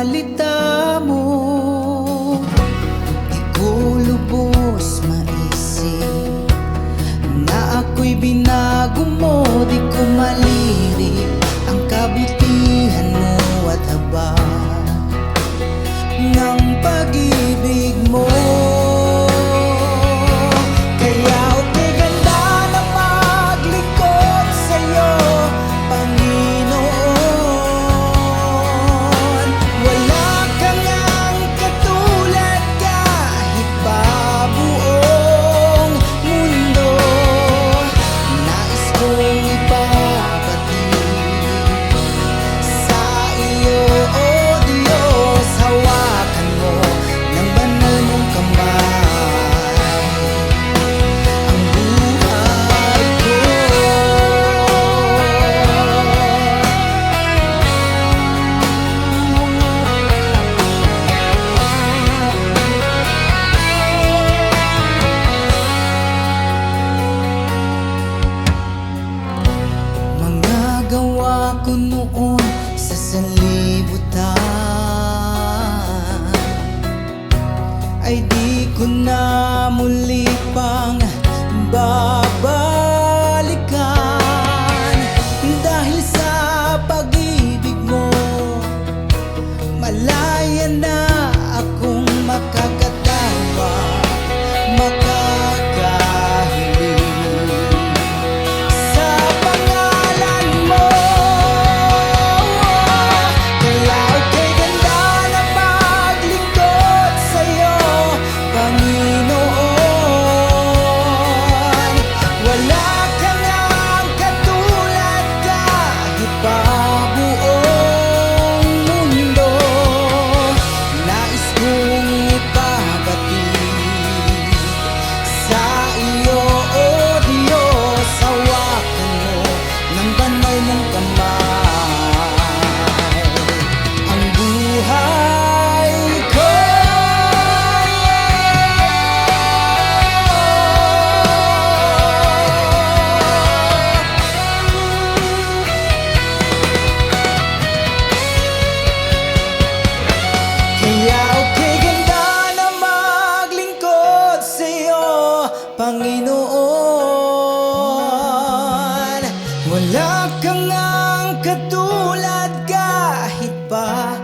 salita mo. Di ko lubos maisip na ako'y binago mo. Di ko malirip ang kabutihan mo at habag ng pag-ibig mo. Ko noon sa sanlibutan ay di ko na muli pang babalikan. Dahil sa pag-ibig mo, malaya na akong makakatawa, Panginoon. Wala kang ang katulad kahit pa